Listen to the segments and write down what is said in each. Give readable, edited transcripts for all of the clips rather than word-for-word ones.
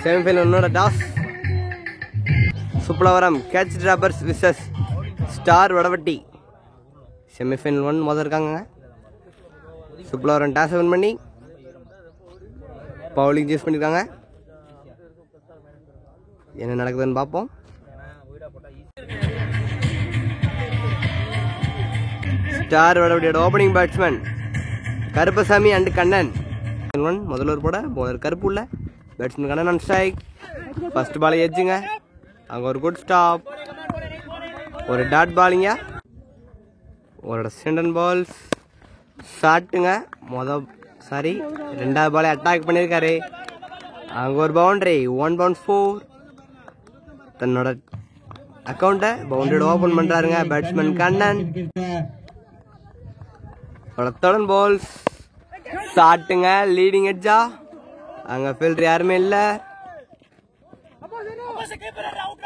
Semi-final இன்னொரு toss. சுப்லவரம் catch droppers versus star வடவட்டி. செமிஃபைனல் 1 முதல் இருக்காங்க. சுப்லவரம் டாஸ் வின் பண்ணி பவுலிங் சூஸ் பண்ணியிருக்காங்க. என்ன நடக்குதுன்னு பார்ப்போம். ஸ்டார் வடவட்டியோட opening batsman Karuppasamy and Kannan. முதல்ல ஒரு போட பவுலர் கருப்பு உள்ள batsman Kannan on strike. First ball எட்ஜுங்க. அங்கே ஒரு குட் ஸ்டாப். ஒரு டாட் பாலிங்க. ஒரு சென்டன் பால்ஸ் ஷாட்டுங்க. ரெண்டாவது பாலே அட்டாக் பண்ணியிருக்காரு. அங்கே ஒரு பவுண்டரி. 1 bounce 4. தன்னோட அக்கௌண்ட்டை பவுண்டரியோட ஓப்பன் பண்ணுறாருங்க பேட்ஸ்மேன் கண்ணன். தொடர்ந்து பால்ஸ் ஷாட்டுங்க. லீடிங் எட்ஜா. அங்கே ஃபீல்டர் யாருமே இல்லை.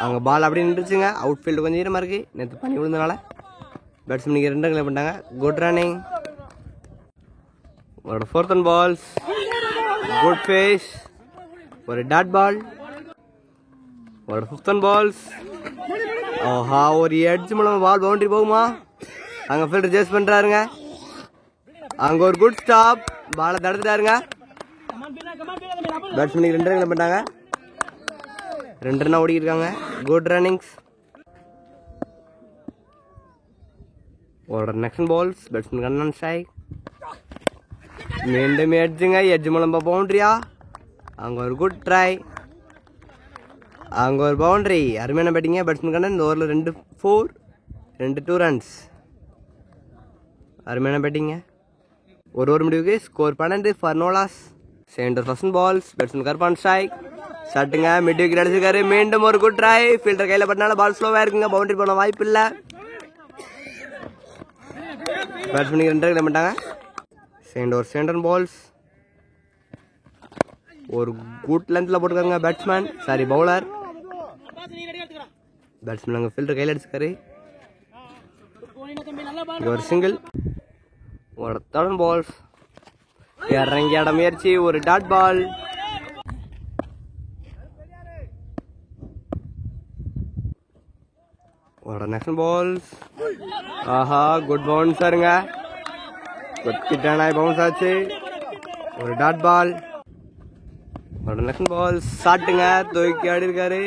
அங்கே பால் அப்படி நின்றுச்சுங்க. அவுட் ஃபீல்டு கொஞ்சம் ஈரமாக இருக்கு. நேற்று பண்ணி விழுந்தனால பேட்ஸ்மேனுக்கு 2 ரன் பண்ணிட்டாங்க. Good running. ஒரு 4th and balls. Good face. ஒரு டாட் பால். ஒரு 5th and balls. ஆஹா, ஒரு எட்ஜ் மூலமா பால் பவுண்டரி போகுமா? அங்கே ஃபீல்டர் சேஸ் பண்ணுறாருங்க. அங்கே ஒரு குட் ஸ்டாப். பாலை தடுத்துட்டாருங்க. பேட்ஸ்மேனுக்கு 2 ரன் பண்ணிட்டாங்க. 2 ரன் ஓடி இருக்காங்க. Good runnings. ஒரு next balls batsman Kannan strike. மீண்டும் எட்ஜுங்க. எட்ஜ் மூலமா பவுண்டரியா? அங்கே ஒரு குட் ட்ரை. அங்கே ஒரு பவுண்டரி. அருமையான பேட்டிங்க பேட்ஸ்மேன் கண்ணன். இந்த ஓவரில் 2 4 2 2 runs. அருமையான பேட்டிங்க. ஒரு ஓவர் முடிவுக்கு score 12 for no loss. Second first balls batsman Karuppan strike. ஷாட்டுங்க. மிட் விக்கெட் அடிச்சிருக்காரு. மீண்டும் ஒரு குட் ட்ரை. ஃபீல்டர் கையில் பட்டினால பால் ஸ்லோவாக இருக்குங்க. பவுண்டரி போன வாய்ப்பு இல்லை. பேட்ஸ்மேனுக்கு 2 ரன் பண்ணிட்டாங்க. Second balls. ஒரு குட் லென்த்ல போட்டுருக்காங்க பேட்ஸ்மேன் பவுலர். பேட்ஸ்மேன் அங்கே ஃபீல்டர் கையில் அடிச்சுக்காரு. ஒரு சிங்கிள். ஒரு தொடர்ந்து பால்ஸ். இறங்கி ஆட முயற்சி. ஒரு டாட் பால். ஒரு நெக்ஸ்ட் பால்ஸ். ஆஹா, குட் பவுன்சருங்க. பவுன்ஸ் ஆச்சு. ஒரு டாட் பால். ஒரு நெக்ஸ்ட் பால் ஷாட்டுங்க. தூக்கி ஆடி இருக்காரு.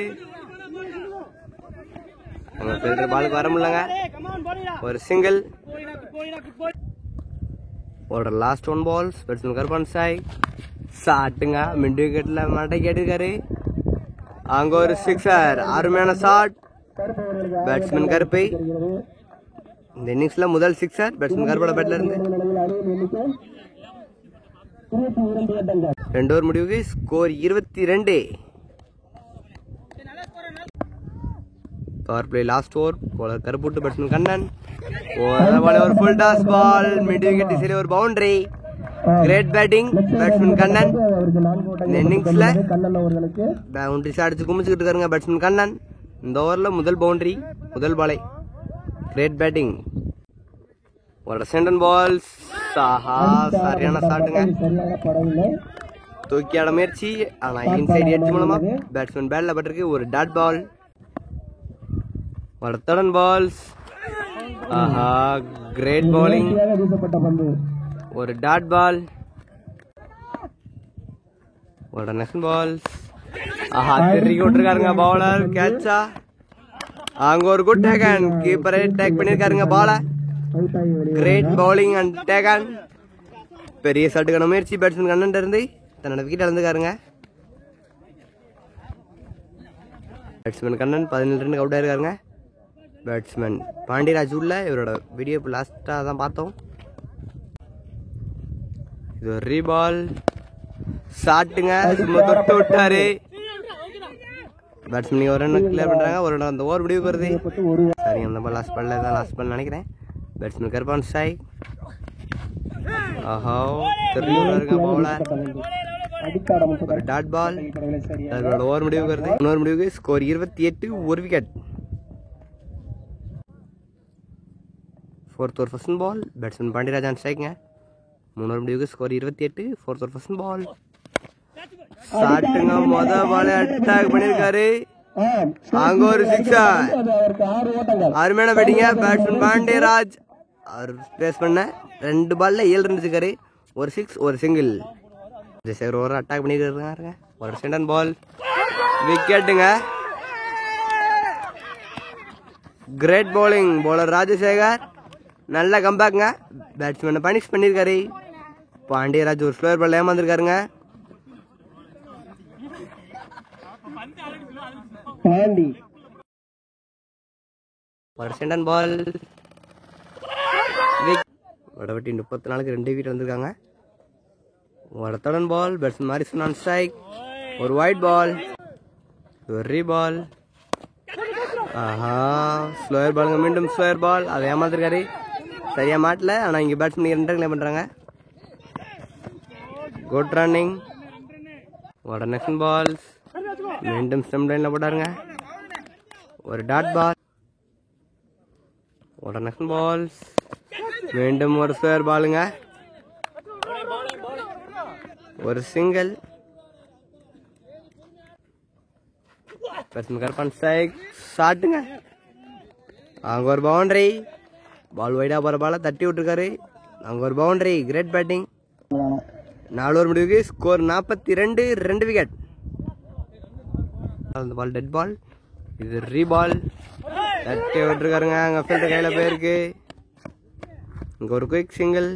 பாலுக்கு வர முடியலங்க. ஒரு சிங்கிள். ஒரு லாஸ்ட் 1 balls பேட்ஸ்மேன் கருப்பான் சாய். ஷாட்டுங்க. மிட் விக்கெட்ல மடக்கி ஆடிருக்காரு. அங்க ஒரு 6er. அருமையான ஷாட் பேட்ஸ்மேன் கருப்பை. இந்த இன்னிங்ஸ்ல முதல் 6er பேட்ஸ்மேன் கருப்போட பேட்ல இருந்து. 2 ஓவர் முடிவுக்கு score 22. Power play last over. Bowler கருப்புட்டு பேட்ஸ்மேன் கண்ணன். ஒரு full toss ball. Mid wicket திசையில ஒரு boundary. Great batting batsman Kannan. இந்த இன்னிங்ஸ்ல பவுண்டரிஸ் அடிச்சு குமிச்சுக்கிட்டு இருக்காருங்க பேட்ஸ்மேன் கண்ணன். இந்த ஓவர்ல முதல் பவுண்டரி, முதல் பாலை. Great batting. ஒரு சென்டன் பால்ஸ். சரியான ஷாட்டுங்க. தூக்கி ஆட முயற்சி. ஆனா இன்சைட் எட்ஜ் மூலமா பேட்ஸ்மேன் பேட்ல பட்டிருக்கு. ஒரு டாட் பால். ஒரு தொடர்ந்து பால்ஸ். ஆஹா, கிரேட் பவுலிங். ஒரு டாட் பால். ஒரு நெக்ஸ்ட் பால்ஸ். ஆஹா, திருக்கி விட்டுருக்காருங்க பவுலர். கேட்சா? அங்க ஒரு குட் டேக்கன். கீப்பரை டேக் பண்ணிருக்காருங்க பால. Great bowling and taken. பெரிய ஷாட்டுக்கான முயற்சி பேட்ஸ்மேன் கண்ணன் இருந்து தன்னோட விக்கெட் இழந்துக்காருங்க. பேட்ஸ்மேன் கண்ணன் 17 ரன் அவுட் ஆயிருக்காருங்க. பேட்ஸ்மேன் பாண்டியராஜ் உள்ள இவரோட வீடியோ இப்போ லாஸ்ட்டாக தான் பார்த்தோம். இது ஒரு ரீபால். ஷாட்டுங்க. சும்மா தொட்டு விட்டாரு. பேட்ஸ்மேன் ஒரு ரன் கிளியர் பண்ணுறாங்க. ஒரு ரன் அந்த ஓவர் முடிவு வருது. சரி, அந்த பால் லாஸ்ட் பால்ல தான் லாஸ்ட் பால் நினைக்கிறேன். Batsman Karuppan strike. ஆஹா, தெரியுங்க பவுலர். ஒரு டாட் பால். அதோட ஓவர் முடிவு வருது. இன்னொரு முடிவுக்கு ஸ்கோர் 28. ஒரு wicket. 4th over first ball batsman Pandiyaraj on ஸ்ட்ரைக்குங்க. 3 ஓவர் முடிவுக்கு score 28. 4th over first ball. சாட்டுங்க முத பால் அட்டாக் பண்ணிருக்காரு. அங்க ஒரு சிக்ஸர். அருமையான பேட்டிங்க பேட்ஸ்மேன் பாண்டியராஜ். அவர் பேஸ் பண்ண 2 பால்ல 7 ரன் இருக்காரு. ஒரு 6 ஒரு சிங்கிள். ஜெயசேகர் ஓவர் அட்டாக் பண்ணிருக்காருங்க. ஒரு சென்டன் பால் விக்கெட்டுங்க. Great bowling bowler Rajasekar. நல்ல கம்பேக்குங்க. பேட்ஸ்மேனை பனிஷ் பண்ணிருக்காரு. பாண்டியராஜ் ஒரு ஸ்லோயர் பால் ஏமாந்துருக்காருங்க. ஒரு சென்டன் பால். வடவட்டி 34க்கு 2 விக்கெட் வந்திருக்காங்க. ஒரு தடன் ball. Batsman Marisan on strike. ஒரு ஒயிட் பால். ஒரு ரீபால். ஆஹா ஸ்லோயர் பாலுங்க. மீண்டும் ஸ்லோயர் பால். அதை ஏமாத்திருக்காரு. சரியா மாட்டல. ஆனா இங்க பேட்ஸ்மேன் 2 கிளை பண்றாங்க. Good running. ஒரு நெக்ஸ்ட் பால்ஸ். மீண்டும் ஸ்டம்ப் லைன்ல போட்டாருங்க. ஒரு டாட் பால். ஒரு நெக்ஸ்ட் பால்ஸ். மீண்டும் ஒரு ஸ்கொயர் பாலுங்க. ஒரு சிங்கிள். Batsman கர்பான் strike. ஷாட்டுங்க. அங்க ஒரு பவுண்டரி. பால் வைடா போற பால தட்டி விட்டுருக்காரு. அங்க ஒரு பவுண்டரி. Great batting. 4 ஓவர் முடிவுக்கு ஸ்கோர் 42. 2 விக்கெட். அந்த பால் டெட் பால். இது ரீபால். தட்டி விட்டுருக்காருங்க. அங்க ஃபீல்டர் கையில போயிருக்கு. இங்க ஒரு குயிக் சிங்கிள்.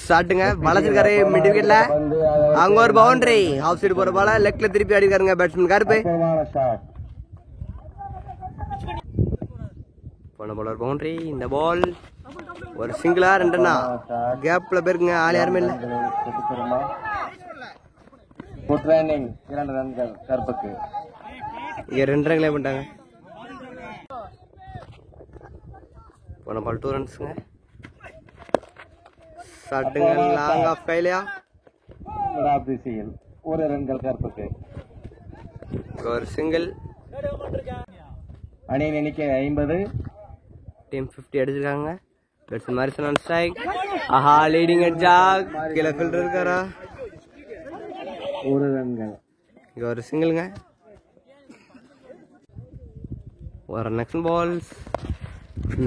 ஷாட்டுங்க. வளர்ச்சிருக்காரு மிட் விக்கெட்ல. அங்க ஒரு பவுண்டரி. ஆஃப் சைடு போற பால லெக்ல திருப்பி அடிக்காருங்க பேட்ஸ்மேன் கருப்பு. போன பாலர் பவுண்டரி. இந்த பால் ஒரு சிங்கிளா 2 ரன்னா. கேப்ல போயிருக்குங்க. ஆள் யாருமே இல்ல. Good running. 2 ரன்கள் கருப்புக்கு. இங்க 2 ரன் கிளை பண்ணிட்டாங்க. போன பால் 2 ரன்ஸ்ங்க. ஷாட்டுங்க. லாங் ஆஃப் கையிலயா. ஆஃப் தி சீல். 1 ரன்கள் கருப்புக்கு. ஒரு சிங்கிள். அணியின் எண்ணிக்கை 50. டீம் 50 அடிச்சிருக்காங்க. Batsman Marisan on strike. ஆஹா லீடிங் எட்ஜாக். கீழ ஃபீல்டர் இருக்காரா. 1 ரன்கள். இங்க ஒரு சிங்கிள்ங்க. ஒரு நெக்ஸ்ட் பால்ஸ்.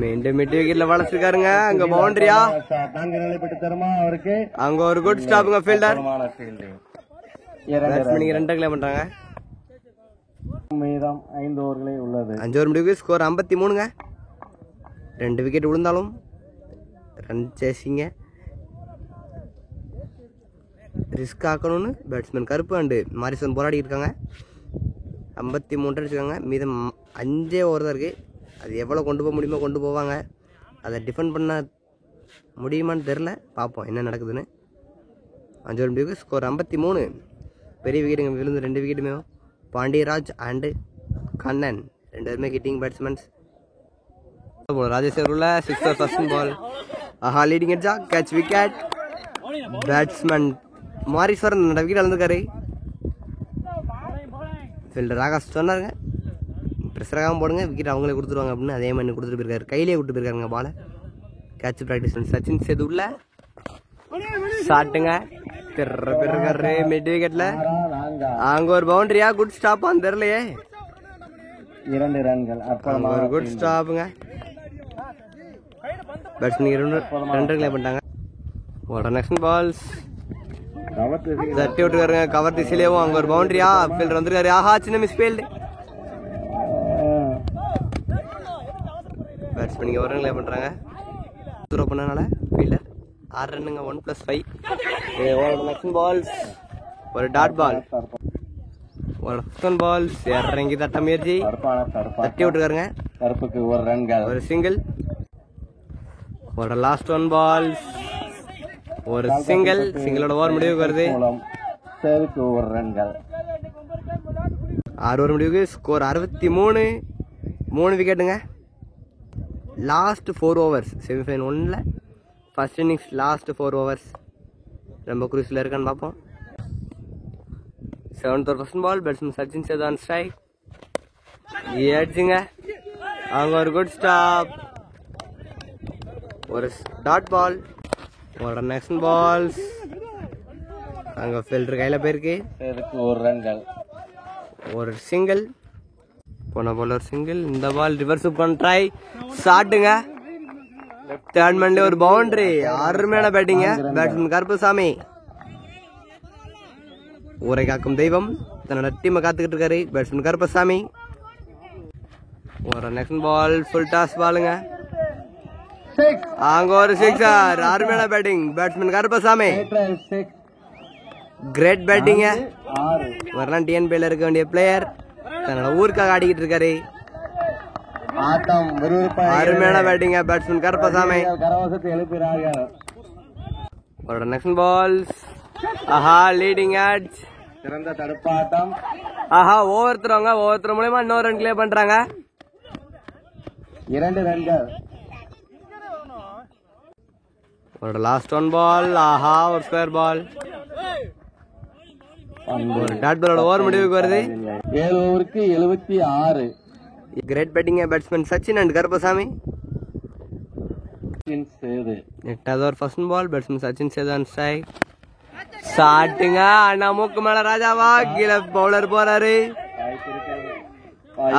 மீண்டும் மிட் விக்கெட்ல வளர்ச்சிருக்காருங்க. அங்க பவுண்டரியா. 4 ரன்களை பெற்று தருமா அவருக்கு. அங்க ஒரு குட் ஸ்டாப்புங்க ஃபீல்டர். ஃபீல்டிங். பேட்ஸ்மேன் 2 கிளை பண்றாங்க. மீதம் 5 ஓவர்களே உள்ளது. 5 ஓவர் முடிவுக்கு ஸ்கோர் 53ங்க. 2 விக்கெட் விழுந்தாலும் ரன் சேசிங்க. ரிஸ்க் ஆக்கணும்னு பேட்ஸ்மேன் கருப்பு அண்டு மாரிசன் போராடி இருக்காங்க. 53 அடிச்சிருக்காங்க. மீதம் 5 ஓவர் தான் இருக்கு. அது எவ்வளோ கொண்டு போக முடியுமோ கொண்டு போவாங்க. அதை டிஃபெண்ட் பண்ண முடியுமான்னு தெரில. பார்ப்போம் என்ன நடக்குதுன்னு. 5 ஓவர் முடிவுக்கு ஸ்கோர் 53. பெரிய விக்கெட்டுங்க விழுந்து 2 விக்கெட்டுமே. பாண்டியராஜ் அண்டு கண்ணன் 2 பேருமே கிட்டிங் பேட்ஸ்மேன்ஸ். ராஜேஸ்வர் உள்ள 6 ஃபர்ஸ்ட் பால். ஆஹா லீடிங் எட்ஜா. Catch wicket. Batsman Mariswaran wicket இழந்திருக்காரு. ஃபீல்டர் ஆகாஷ் சொன்னாருங்க ப்ரெஷராகவும் போடுங்க விக்கெட் அவங்களே கொடுத்துருவாங்க அப்படின்னு. அதே மாதிரி கொடுத்துட்டு போயிருக்காரு. கையிலே விட்டு போயிருக்காருங்க பாலை. கேட்ச் ப்ராக்டிஸ் சச்சின் சேது உள்ள ஷாட்டுங்க. பெருக்காரு மிட் விக்கெட்ல. அங்க ஒரு பவுண்டரியா. குட் ஸ்டாப்பான்னு தெரியலையே. 2 ரன்கள். ஒரு குட் ஸ்டாப்புங்க. பேட்ஸ்மேன் 2 கிளை பண்ணிட்டாங்க. ஒரு நெக்ஸ்ட் பால்ஸ். தட்டி விட்டுருக்காருங்க. கவர் திசையிலேயும் அங்க ஒரு பவுண்டரியா. ஃபீல்டர் வந்திருக்காரு. ஆஹா சின்ன மிஸ் ஃபீல்டு. பேட்ஸ்மேன் 1 ரன் கிளை பண்றாங்க. த்ரோ பண்ணனால ஃபீல்டர் 6 ரன்னுங்க. 1+5. Next balls. ஒரு டாட் பால். ஒரு ஃபர்ஸ்ட் பால்ஸ். இறங்கி தட்ட முயற்சி. தட்டி விட்டுருக்காருங்க. கருப்புக்கு 1 ரன்கள். ஒரு சிங்கிள். ஒரு லாஸ்ட் 1 பால்ஸ். ஒரு சிங்கிள். சிங்கிளோட ஓவர் முடிவுக்கு வருது. சேவுக்கு 1 ரன்கள். 6 ஓவர் முடிவுக்கு ஸ்கோர் 63. 3 விக்கெட்டுங்க. Last 4 overs. செமிஃபைனல் 1ல ஃபர்ஸ்ட் இன்னிங்ஸ் லாஸ்ட் 4 ஓவர்ஸ். ரொம்ப குரூசில் இருக்கான்னு பார்ப்போம். 7th over first ball. Batsman Sachin Sethu on strike. ஏட்ஜுங்க. அவங்க ஒரு குட் ஸ்டாப். ஒரு டாட் பால். ஒரு நெக்ஸ்ட் பால்ஸ் அங்க ஃபில்டர் கையில போயிருக்கு. இதுக்கு ஒரு ரன்கள். ஒரு சிங்கிள் போன பாலர் சிங்கிள். இந்த பால் ரிவர்ஸ் பண்ண ட்ரை ஷாட்டுங்க. தேர்ட் மேன்ல ஒரு பவுண்டரி. அருமையான பேட்டிங்க பேட்ஸ்மேன் கருப்பசாமி. ஊரை காக்கும் தெய்வம் தன்னோட டீமை காத்துக்கிட்டு இருக்காரு பேட்ஸ்மேன் கருப்பசாமி. ஒரு நெக்ஸ்ட் பால் ஃபுல் டாஸ் பாலுங்க. அங்க ஒரு சிக்ஸர். அருமையான பேட்டிங் பேட்ஸ்மேன் கருப்பசாமி. கிரேட் பேட்டிங்க. வரலாம் டிஎன்பியில் இருக்க வேண்டிய பிளேயர் தன்னோட ஊருக்காக ஆடிக்கிட்டு இருக்காரு. அருமையான பேட்டிங்க பேட்ஸ்மேன் கருப்பசாமி. ஒரு நெக்ஸ்ட் பால்ஸ். ஆஹா லீடிங் ஆட்ஸ். சிறந்த தடுப்பாட்டம். ஆஹா ஒவ்வொருத்தர் மூலமா இன்னொரு ரன் கிளியர் பண்றாங்க. 2 ரன்கள். ஒரு லாஸ்ட் ஒன் பால். ஆஹா ஒரு ஸ்கொயர் பால். ஒரு டாட் பாலோட ஓவர் முடிவுக்கு வருது. 7 ஓவருக்கு 76. Great batting batsman Sachin and Karuppasamy. 8வது over first ball batsman Sachin Sethu and strike. ஷாட்டுங்க. அண்ணா மூக்கு மேல ராஜாவா கீழே பவுலர் போறாரு.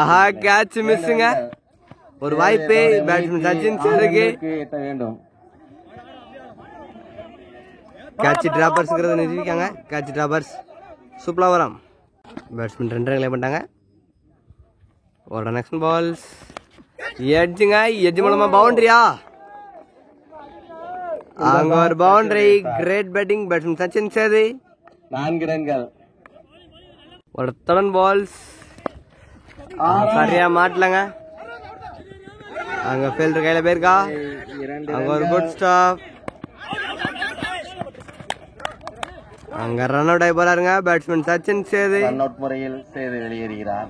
ஆஹா கேட்ச் மிஸ்ஸுங்க. ஒரு வாய்ப்பு பேட்ஸ்மேன் சச்சின் சேதுக்கு. கேட்ச் டிராப்பர்ஸ் நிறுத்திருக்காங்க. கேட்ச் டிராப்பர்ஸ் சூப்பரா வரும். பேட்ஸ்மேன் 2 ரன் பண்ணிட்டாங்க. ஒரு நெக்ஸ்ட் பால்ஸ். எட்ஜுங்க. எட்ஜ் மூலமா பவுண்டரியா? அங்க ஒரு boundary. Great batting batsman Sachin Sethu. 4 ரன்கள். ஒரு தொடர்ந்து பால்ஸ். சரியா மாட்டலங்க. அங்க ஃபீல்டர் கையில போயிருக்கா. அங்க ஒரு குட் ஸ்டாப். அங்க ரன் அவுட் ஆகி போறாருங்க batsman Sachin Sethu. Run out முறையில் சேது வெளியேறுகிறார்.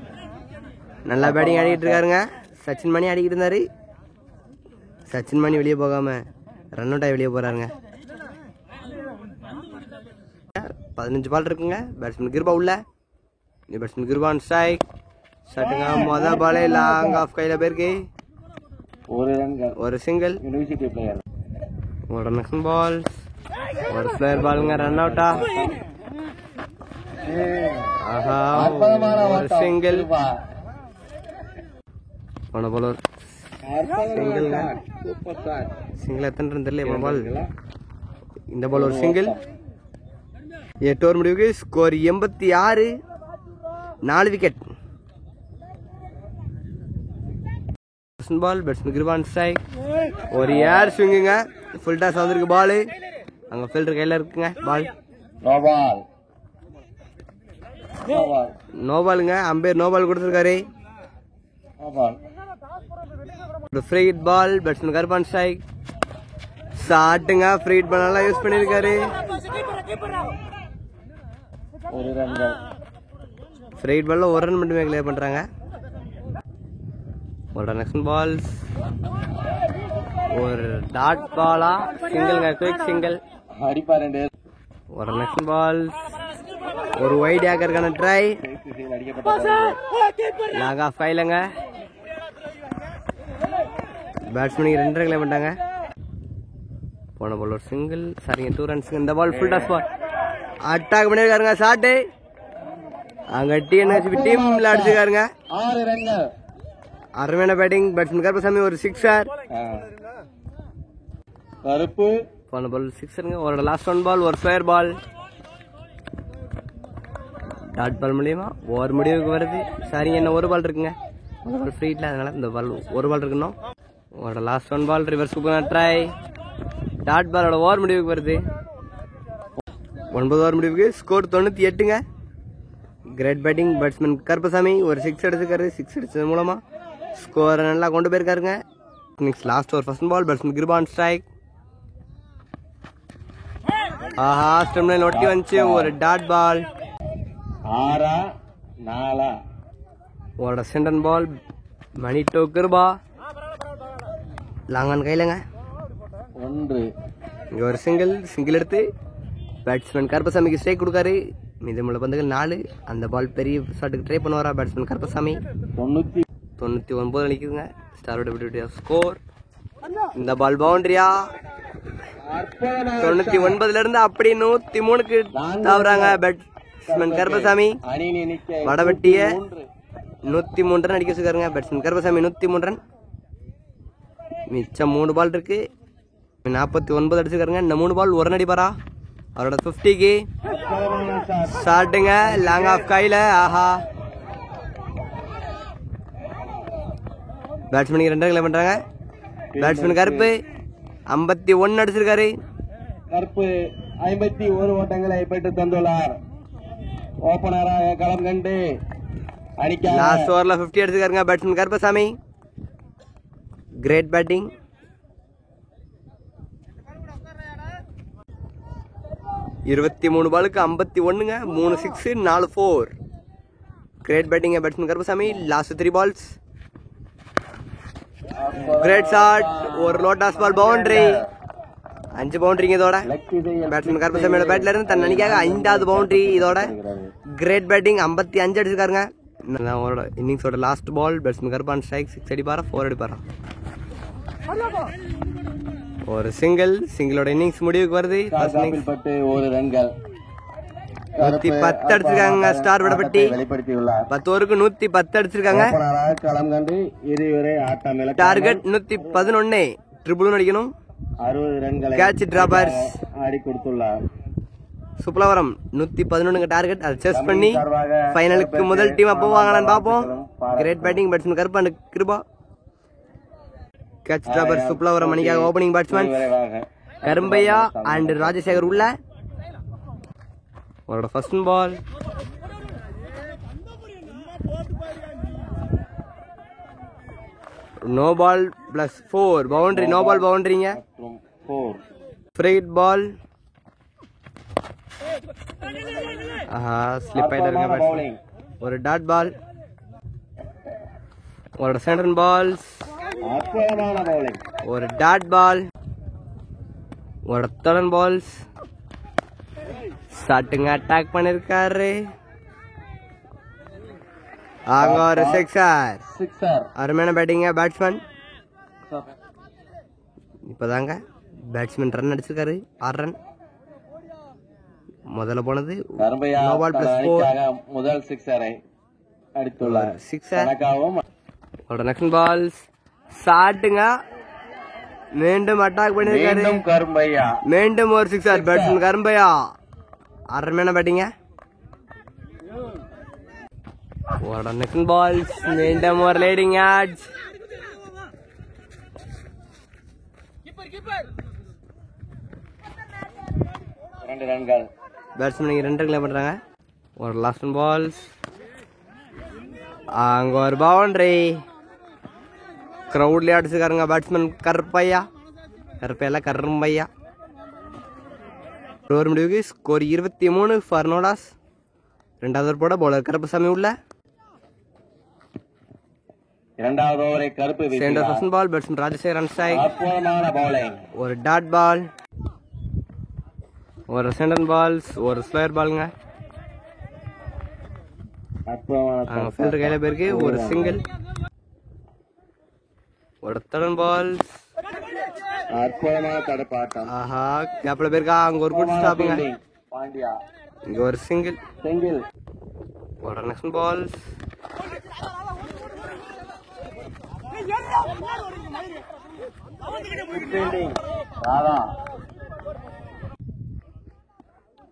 நல்லா பேட்டிங் ஆடிக்கிட்டு இருக்காருங்க. சச்சின் மணி ஆடிக்கிட்டு இருந்தாரு. சச்சின் மணி வெளியே போகாம ரன் அவுட் ஆகி வெளியே போறாருங்க. 15 பால் இருக்குங்க. பேட்ஸ்மேன் கிருபா உள்ள. Batsman Kiruba on strike. ஷாட்டுங்க. மொதல் பாலே லாங் ஆஃப் கையில போயிருக்கு. 1 ரன்கள். ஒரு சிங்கிள். University player. ஒரு நெக்ஸ்ட் பால்ஸ். ஒரு ஸ்லோயர் பாலுங்க. ரன் அவுட்டா? ஆஹா ஒரு சிங்கிள். போன பால் ஒரு சிங்கிள்ங்க. சிங்கிள் எத்தனை ரன் தெரியல. போன பால் இந்த பால் ஒரு சிங்கிள். 8 ஓவர் முடிவுக்கு score 86. 4 wicket. Ball batsman Kirpan strike. ஒரு ஏர் ஸ்விங்குங்க. ஃபுல் டாஸ் வந்திருக்கு பால். அங்க ஃபீல்டர் கையில இருக்குங்க பால். நோ பாலுங்க. அம்பையர் நோ பால் கொடுத்துருக்காரு. ஒரு free hit ball batsman Karuppan strike. ஷாட்டுங்க. ஃப்ரீ ஹிட் பால் நல்லா யூஸ் பண்ணிருக்காரு. 1 ரன்கள். ஃப்ரீ ஹிட் பால்ல 1 ரன் மட்டுமே கிளியர் பண்றாங்க. ஒரு நெக்ஸ்ட் பால்ஸ். ஒரு டாட் பாலா சிங்கிள்ங்க. Quick single. ஒரு நெக்ஸ்ட் பால்ஸ். ஒரு வைட் ஆக்கருக்கான ட்ரை. லாங் ஆஃப் கைலங்க. பேட்ஸ்மேனுக்கு 2 ரன் பண்ணிட்டாங்க. போன பால் ஒரு சிங்கிள். சரிங்க 2 ரன்ஸ். இந்த ball full toss ball. Attack பண்ணிருக்காருங்க. ஷாட்டு. அங்க டிஎன்ஹெச் டீம்ல அடிச்சிருக்காருங்க. 6 ரன்கள். அருமையான பேட்டிங் பேட்ஸ்மேன் கருப்பசாமி. ஒரு சிக்ஸர். கருப்பு. போன பால் சிக்ஸருங்க. ஒரு லாஸ்ட் ஒன் பால். ஒரு ஸ்கொயர் பால். டாட் பால் மூலியமா ஓவர் முடிவுக்கு வருது. சரிங்க என்ன ஒரு பால் இருக்குங்க. ஒரு பால் ஃப்ரீ ஹிட்ல. அதனால இந்த பால் ஒரு பால் இருக்கணும். ஒரு last one ball. Reverse try. Dot பாலோட ஓவர் முடிவுக்கு வருது. 9 ஓவர் முடிவுக்கு ஸ்கோர் 98ங்க. Great batting batsman Karuppasamy. ஒரு 6 அடிச்சிருக்காரு. 6 அடிச்சது மூலமா ஸ்கோர் நல்லா கொண்டு போயிருக்காருங்க. Last over first ball batsman Kirpan strike. ஆஹா ஸ்டெம் லைன் ஒட்டி வந்துச்சு. ஒரு டாட் பால். 6-4. ஒரு சென்டன் பால். மணி டோ கிருபா. லாங் ஆன் கையிலங்க. 1. இங்க ஒரு சிங்கிள் எடுத்து பேட்ஸ்மேன் கருப்பசாமிக்கு ஸ்ட்ரைக் கொடுக்காரு. மீதமுள்ள பந்துகள் 4. அந்த பால் பெரிய ஷாட்டுக்கு ட்ரை பண்ணுவாரா பேட்ஸ்மேன் கருப்பசாமி. 99 அடிக்குதுங்க. ஸ்டாரோட ஸ்கோர். இந்த பால் பவுண்டரியா? 99ல இருந்து அப்படி 103க்கு தாவுறாங்க பேட்ஸ்மேன் கருப்பசாமி. வடவெட்டிய 103 ரன் அடிக்க வச்சுக்காருங்க பேட்ஸ்மேன் கருப்பசாமி. 103 ரன். மிச்சம் 3 பால் இருக்கு. 49 அடிச்சுக்காருங்க. இந்த 3 பால் 1 ரன் அடிப்பாரா? அவரோட 50க்கு ஷாட்டுங்க. லாங் ஆஃப் கையில. ஆஹா, பேட்ஸ்மேனுக்கு 2 ரன் பண்றாங்க. பேட்ஸ்மேன் கருப்பு 51 அடிச்சிருக்காரு. கருப்பு 51 ஓட்டங்களை பெற்று தந்துள்ளார். ஓபனராக களம் கண்டு லாஸ்ட் ஓவர்ல 50 அடிச்சிருக்காருங்க பேட்ஸ்மேன் கருப்பசாமி. Great batting. 23 பாலுக்கு 51ங்க. 3 6 4 4. Great batting batsman Karuppasamy. Last 3 balls. Great shot. ஒரு லோட்டாஸ் பால் பவுண்டரி. 5 பவுண்டரிங்க இதோட. பேட்ஸ்மேன் கருப்பசாமியோட பேட்ல இருந்து தன் அணிக்காக 5வது பவுண்டரி இதோட. Great batting. 55 அடிச்சிருக்காருங்க. அவரோட இன்னிங்ஸோட last ball. Batsman Karuppan strike 6 அடிப்பாரா 4 அடிப்பாரா? ஒரு சிங்கிளோட இன்னிங்ஸ் முடிவுக்கு வருது. 1 ரன்கள் 110 அடிச்சிருக்காங்க ஸ்டார் வடபட்டி. 10 ஓவருக்கு 110 அடிச்சிருக்காங்க. களம் கண்டு இதுவரை ஆட்டம் டார்கெட் 111. ட்ரிபிள் அடிக்கணும். 60 ரன்களை கேட்ச் டிராப்பர்ஸ் ஆடி கொடுத்துள்ளார். சுப்லவரம் 111 டார்கெட். அதை செஸ் பண்ணி ஃபைனலுக்கு முதல் டீம் போவாங்களான்னு பார்ப்போம். Great batting batsman Karuppan Kirupa. Catch dropper சுப்லவரம் அணிக்காக opening batsman Karumbaiya and Rajasekar உள்ள. அவரோட first ball. No ball plus 4 boundary. No ball பவுண்டரிங்க. ஃப்ரைட் பால். ஸ்லிப் ஆயிட்டு ஒரு டாட் பால். ஒரு சென்டர் பால்ஸ். ஒரு டாட் பால். ஒரு தலன் பால்ஸ். ஸ்டார்டிங் அட்டாக் பண்ணிருக்காரு. அங்க ஒரு சிக்ஸர். அருமையான பேட்டிங்க பேட்ஸ்மேன். இப்பதாங்க பேட்ஸ்மேன் ரன் அடிச்சிருக்காரு. 6 ரன். முதல்ல போனது முதல் சிக்ஸரை அடித்துள்ளார். சிக்ஸர். Next balls. ஷாட்டுங்க. மீண்டும் அட்டாக் பண்ணிருக்காரு கரும்பையா. மீண்டும் ஒரு சிக்ஸர் பேட்ஸ்மேன் கரும்பையா. அருமையான பேட்டிங்க. Next balls. மீண்டும் ஒரு லீடிங் ஆட்ஸ். ரன்கள் பேட்ஸ்மேன் 2 ரன்கள் பண்றாங்க. ஒரு லாஸ்ட் பால்ஸ். அங்க ஒரு பவுண்டரி. கிரௌட்ல அடிச்சுக்காருங்க பேட்ஸ்மேன் கருப்பையா. கரும்பையா. ஓவர் முடிவுக்கு ஸ்கோர் 23 ஃபார் நோடாஸ். 2வது ஓவர் போட பவுலர் கருப்பசாமி உள்ள. 2வது ஓவரை Karuppu second first ball. Batsman Rajasekar run strike. அற்புதமான பவுலிங். ஒரு டாட் பால். ஒரு சென்டர் பால்ஸ். ஒரு ஸ்லோயர் பாலுங்க. அங்க ஃபீல்டர் கையில போயிருக்கு. ஒரு சிங்கிள். ஒரு தடன் பால்ஸ். அற்புதமான தடுப்பாட்டம். ஆஹா, கேப்ல போயிருக்கா. அங்க ஒரு குட் ஸ்டாப்புங்க. பாண்டியா. இங்க ஒரு சிங்கிள். ஒரு நெக்ஸ்ட் பால்ஸ்.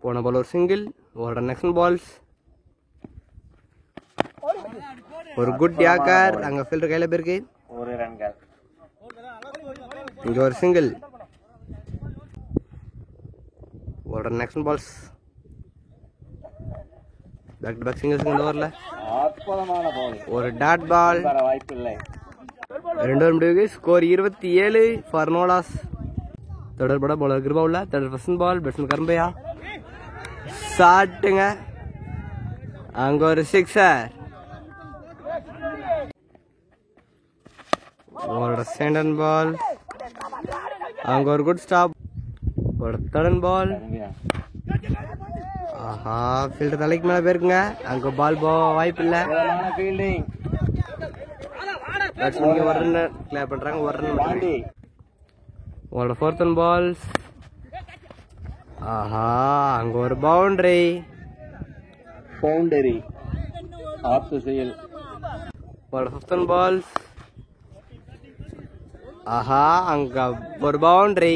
போன பால் ஒரு சிங்கிள். ஒரு நெக்ஸ்ட் பால்ஸ். ஒரு குட் யாக்கர். அங்க ஃபீல்டர் கையில போயிருக்கு. 1 ரன்கள். இங்க ஒரு சிங்கிள். ஒரு next balls. Back to back singles இந்த ஓவர்ல. அற்புதமான பவுலிங். ஒரு டாட் பால். வாய்ப்பில்லை. 2 ஓவர் முடிவுக்கு ஸ்கோர் 27 ஃபார் நோடாஸ். தொடர்பட பவுலர் கிருபா உள்ள. Third first ball. Batsman Karumbaiya. ஷாட்டுங்க. அங்க ஒரு சிக்ஸர். ஒரு சென்டர் பால். அங்க ஒரு குட் ஸ்டாப். ஒரு தடன் பால். ஆஹா, ஃபீல்டர் தலைக்கு மேல போயிருக்குங்க. அங்க பால் வாய்ப்பு இல்ல. பேட்ஸ்மேன் ஒரு ரன் கிளியர் பண்றாங்க. ஒரு ரன். ஒரு 4th பால்ஸ். ஆஹா, அங்க ஒரு பவுண்டரி. பவுண்டரி ஆஃப் திசையில். ஒரு 15 பால்ஸ். ஆஹா, அங்க ஒரு பவுண்டரி.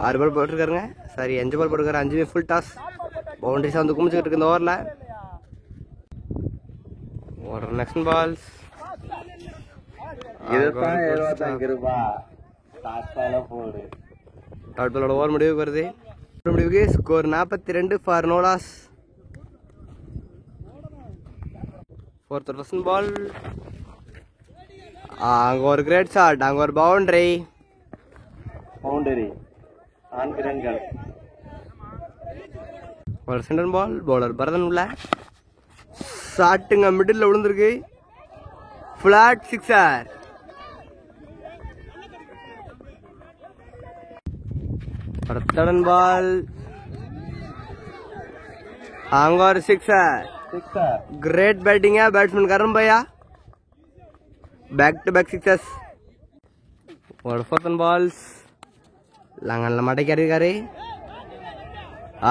6 பால் போட்டிருக்காருங்க. சாரி 5 பால் போட்டிருக்காரு. 5 ஃபுல் டாஸ். பவுண்டரிஸ் வந்து குமிச்சுக்கிட்டு இருக்கு இந்த ஓவரில். ஒரு நெக்ஸ்ட் பால்ஸ். இதுதான் 75 ரூபாய். காசால போடு. டாட் பாலோட ஓவர் முடிவுக்கு வருது. முடிவுக்கு score 42 for no loss. Fourth first ball. அங்க ஒரு கிரேட் ஷாட். அங்க ஒரு பவுண்டரி. பவுண்டரி 4 ரன்கள். ஒரு சென்டர் பால். பவுலர் பரதன் உள்ள ஷாட்டுங்க மிடில் விழுந்திருக்கு. Flat sixer. பரதன் பால். அங்க ஒரு சிக்ஸர். ग्रेट बैटिंग है बैट्समैन करण भैया. Back to back sixes. और 4th balls. लंगन लमाटे कैरी करे.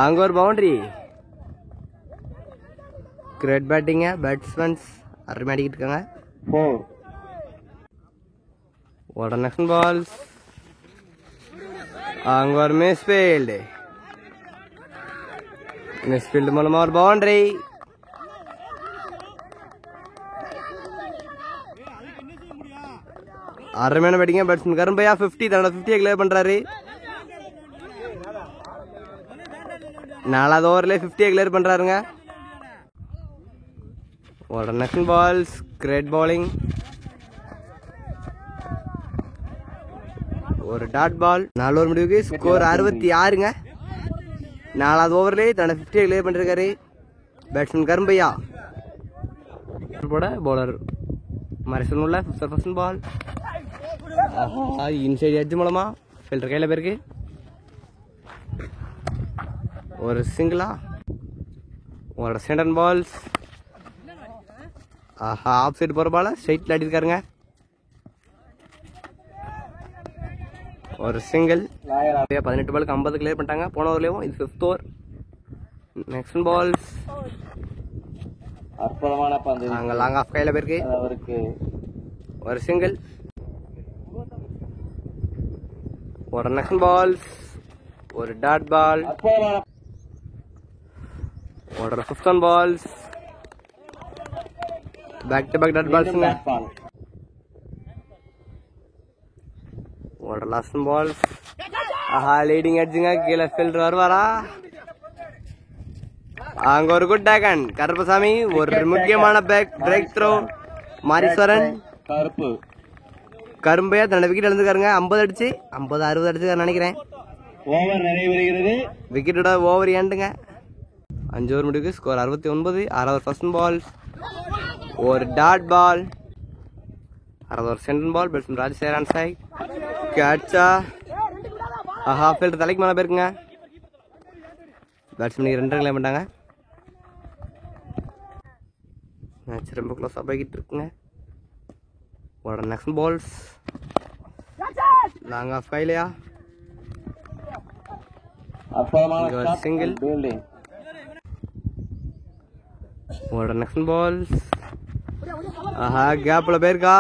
आंगोर बाउंड्री. ग्रेट बैटिंग है बैट्समैन अरमेडी இருக்காங்க. 4. और नेक्स्ट balls. आंगोर मिसफील्ड. मिसफील्ड மூலமா ஒரு பவுண்டரி. அருமையான பேட்டிங்க பேட்ஸ்மேன் கருண் பையா. 50 தன்னோட 50 கிளியர் பண்றாரு. 4வது ஓவர்ல 50 கிளியர் பண்றாருங்க. ஒரு நெக்ஸ்ட் பால்ஸ். Great bowling. ஒரு டாட் பால். 4 ஓவர் முடிவுக்கு ஸ்கோர் 66ங்க. 4வது ஓவர்ல தன்னோட 50 கிளியர் பண்ணிருக்காரு பேட்ஸ்மேன் கருண் பையா. போட பவுலர் மரிசன் உள்ள ஃபர்ஸ்ட் பால். இன்சைட் எட்ஜ் மூலமா ஃபில்டர் கையில போயிருக்கு. ஒரு சிங்கிளா. ஒரு சென்டர் பால்ஸ். ஆஃப் சைடு போற பால ஸ்ட்ரைட்ல அடிச்சிருக்காருங்க. ஒரு சிங்கிள். 18 பாலுக்கு 50 கிளியர் பண்ணிட்டாங்க போன ஓவர்லயும். இது 5th ஓவர். Next balls. அற்புதமான பந்து. அங்க லாங் ஆஃப் கையில போயிருக்கு. அவருக்கு ஒரு சிங்கிள். ஒரு நெக்ஸ்ட் பால்ஸ். ஒரு டாட் பால். ஒரு 15 balls. Back to back dot பால்ஸ்ங்க. ஒரு லாஸ்ட் பால்ஸ். ஆஹா, லீடிங் எட்ஜுங்க. கீழே ஃபீல்டர் வருவாரா? அங்க ஒரு குட் டேக்கன் கருப்பசாமி. ஒரு முக்கியமான பிரேக் த்ரோ மாரீஸ்வரன். கருப்பு கரும்பையா தன்னோட விக்கெட் எழுந்துக்காருங்க. 50 அடிச்சு 50 60 அடிச்சு நினைக்கிறேன். ஓவர் நிறைவேறுகிறது. விக்கெட்டோட ஓவர் ஏண்டுங்க. 5 ஓவர் முடிவுக்கு ஸ்கோர் 69. 6வது ஃபர்ஸ்ட் பால். ஒரு டாட் பால். 6வது second ball. Batsman Rajasekaran Sai கேட்சா. ஹாஃப் ஃபீல்டர் தலைக்கு மேலே போயிருக்குங்க. பேட்ஸ்மேனுக்கு 2 ரன் பண்ணாங்க. மேட்ச் ரொம்ப க்ளோஸாக போய்கிட்டு இருக்குங்க. ஒரு நெக்ஸ்ட் பால்ஸ். லாங் ஆஃப் கையிலையா. சிங்கிள். ஒரு நெக்ஸ்ட் பால்ஸ். ஆஹா, கேப்ல போயிருக்கா.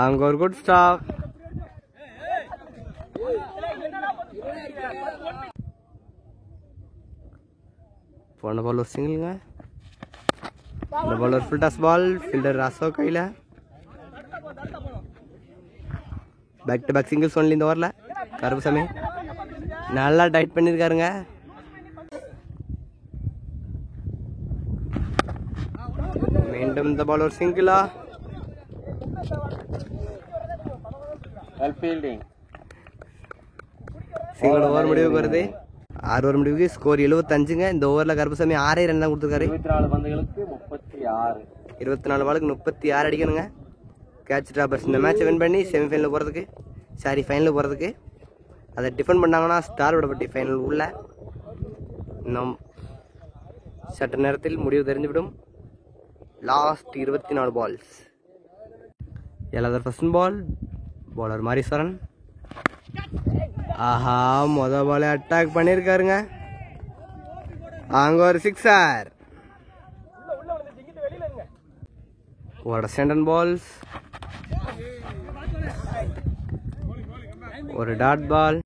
அங்க ஒரு குட் ஸ்டாப். போன பால் ஒரு சிங்கிள்ங்க. இந்த பால் ஒரு full toss ball. Fielder Ashok கையில. Back to back singles only இந்த ஓவரில். கருப்புசாமி நல்லா டைட் பண்ணியிருக்காருங்க. மீண்டும் இந்த பால் ஒரு சிங்கிளா. சிங்கிள் ஓவர் முடிவுக்கு வருது. 6 ஓவர் முடிவுக்கு ஸ்கோர் 75ங்க. இந்த ஓவரில் கருப்புசாமி 6 ரன் தான் கொடுத்துருக்காரு. 24 பந்துகளுக்கு 36. 24 பாலுக்கு 36 அடிக்கணுங்க. கேட்ச் டிராப்பர்ஸ் இந்த மேட்சை வின் பண்ணி செமிஃபைனல் போகிறதுக்கு, சாரி ஃபைனல் போகிறதுக்கு, அதை டிஃபெண்ட் பண்ணாங்கன்னா ஸ்டார் விடப்பட்டி ஃபைனல் உள்ள இன்னும் சற்று நேரத்தில் முடிவு தெரிஞ்சுவிடும். Last 24 balls. 7வது ஃபர்ஸ்ட் பால். பவுலர் மாரீஸ்வரன். ஆஹா, முத பாலே அட்டாக் பண்ணிருக்காருங்க. அங்க ஒரு சிக்ஸர். ஒரு சென்டன் பால்ஸ், ஒரு டாட் பால்,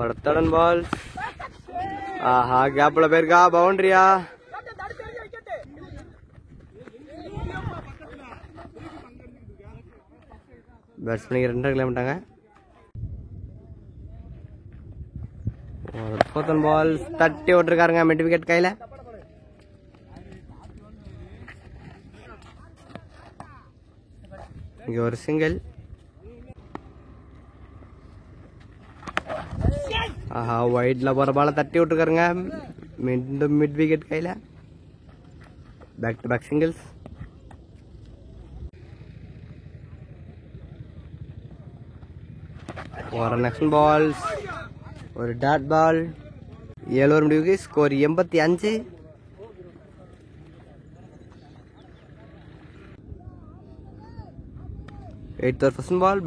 ஒரு தடன் பால்ஸ். ஆஹா, கேப்ல போயிருக்கா, பவுண்டரியா? பேட்ஸ்மேனுக்கு 2 கிளம்பிட்டாங்க. ஒரு 4th பால் தட்டி விட்டுருக்காருங்க. மிட் விக்கெட் கையில. இங்க ஒரு சிங்கிள். ஆஹா, ஒயிட்ல போற பால தட்டி விட்டுருக்காருங்க. மீண்டும் மிட் விக்கெட் கையில. Back to back singles. ஒரு நெக்ஸ்ட் பால்ஸ், ஒரு டாட் பால். 7 ஓவர் முடிவுக்கு score 85. Eighth over first ball.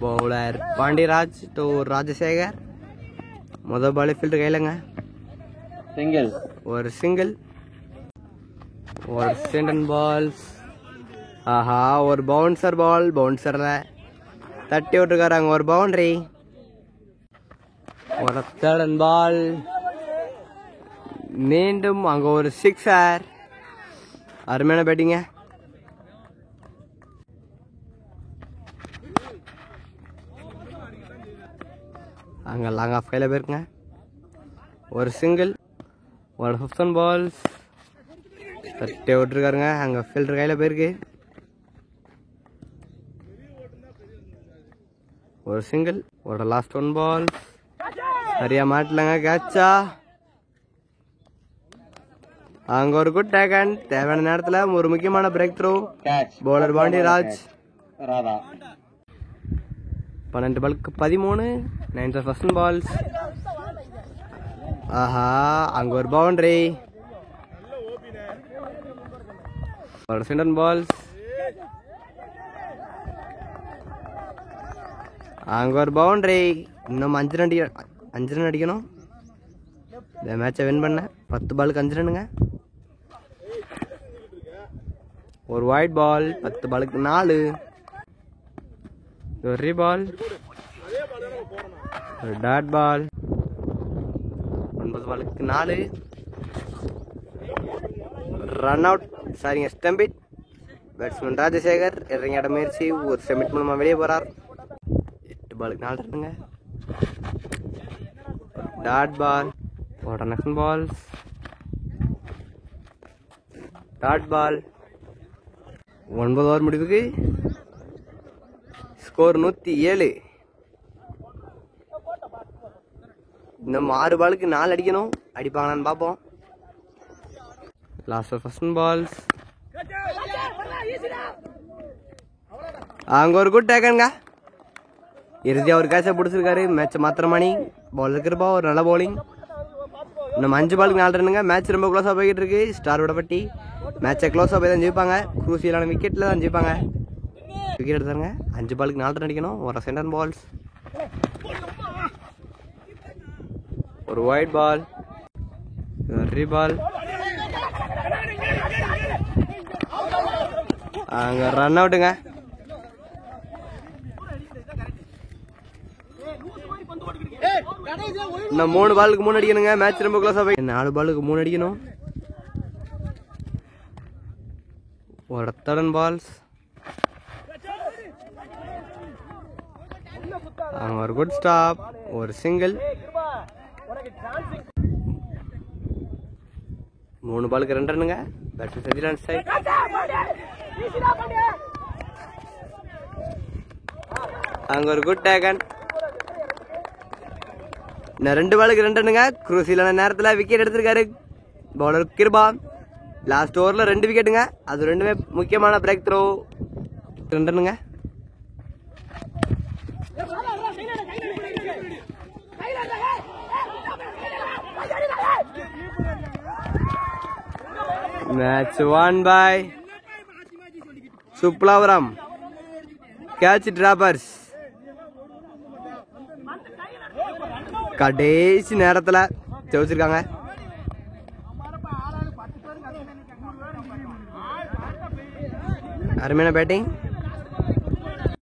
Bowler Pandiyaraj to Rajasekar. முதல் பால் ஃபீல்டு கையிலங்க. சிங்கிள். ஒரு சிங்கிள். ஒரு சென்டன் பால்ஸ். ஆஹா, ஒரு பவுன்சர் பால். பவுன்சர்ல தட்டி விட்டுருக்காரு. அங்க ஒரு பவுண்டரி. ஒரு தேர்ட் பால். மீண்டும் அங்க ஒரு சிக்ஸர். அருமையான பேட்டிங்க. அங்க லாங் ஆஃப் கையில போயிருக்குங்க. ஒரு சிங்கிள். ஒரு 15 பால்ஸ் தட்டி விட்டுருக்காருங்க. அங்க ஃபீல்டர் கையில போயிருக்கு. ஒரு சிங்கிள். ஒரு லாஸ்ட் 1 பால். சரியா மாட்டலங்க. கேட்சா? அங்க ஒரு குட் டேக்கன். தேவையான நேரத்துல ஒரு முக்கியமான பிரேக் த்ரூ. பவுலர் பாண்டியராஜ். 12 பாலுக்கு 13. 9th first balls. ஆஹா, அங்க ஒரு பவுண்டரி. ஒரு சென்டன் பால்ஸ். அங்க ஒரு பவுண்டரி. இன்னும் 5 ரன் அடிக்கணும். இந்த மேட்சை வின் பண்ண. 10 பாலுக்கு 5 ரன்னுங்க. ஒரு ஒயிட் பால். 10 பாலுக்கு 4. ஒரு ரீபால். ஒரு டாட் பால். 9 பாலுக்கு 4. Run out. சாரிங்க, ஸ்டம்பிட். பேட்ஸ்மேன் ராஜசேகர் இறங்கி ஆட முயற்சி. ஒரு ஸ்டம்பிட் மூலமா வெளியே போறார். 8 பாலுக்கு 4 ரன்னுங்க. Dot ball. ஒரு next balls. Dot ball. 9 over முடிவுக்கு ஸ்கோர் 107. இன்னும் 6 பாலுக்கு 4 அடிக்கணும். அடிப்பாங்களான்னு பார்ப்போம். Last first balls. அங்க ஒரு குட் டேக்கனுங்க. இறுதியா ஒரு கேட்சை பிடிச்சிருக்காரு. மேட்சை மாத்திரமானி. பவுலர் கிருபா ஒரு நல்ல பவுலிங். இன்னும் 5 பாலுக்கு 4 ரன்னுங்க. மேட்ச் ரொம்ப க்ளோஸாக போய்கிட்டு இருக்கு. ஸ்டார் விடப்பட்டி மேட்சை க்ளோஸாக போய் தான் ஜெயிப்பாங்க. குரூசியலான விக்கெட்டில் தான் ஜெயிப்பாங்க. விக்கெட் எடுத்தாங்க. 5 பாலுக்கு 4 ரன் அடிக்கணும். ஒரு சென்டன் பால்ஸ். ஒரு ஒயிட் பால். ஒரு ரீபால். அங்க ரன் அவுட்டுங்க. இன்னும் 3 பாலுக்கு 3 அடிக்கணுங்க. மேட்ச் ரொம்ப க்ளோஸா போய் 4 பாலுக்கு 3 அடிக்கணும். ஒரு தேர்ட் பால்ஸ். அங்க ஒரு குட் ஸ்டாப். ஒரு சிங்கிள். 3 பாலுக்கு 2 ரன்னுங்க. Batsman செதிலான் strike. அங்க ஒரு குட் டேக்கன். இன்னும் 2 பாலுக்கு 2 ரன்னுங்க. குரூசியலான நேரத்தில் விக்கெட் எடுத்திருக்காரு பவுலர் கிருபா. லாஸ்ட் ஓவரில் 2 விக்கெட்டுங்க. அது ரெண்டுமே முக்கியமான பிரேக் த்ரோ. 2 ரன்னுங்க. மேட்ச் won by சுப்லாவரம் கேட்ச் டிராப்பர்ஸ். கடைசி நேரத்துல ஜெயிச்சிருக்காங்க. அருமையான பேட்டிங்.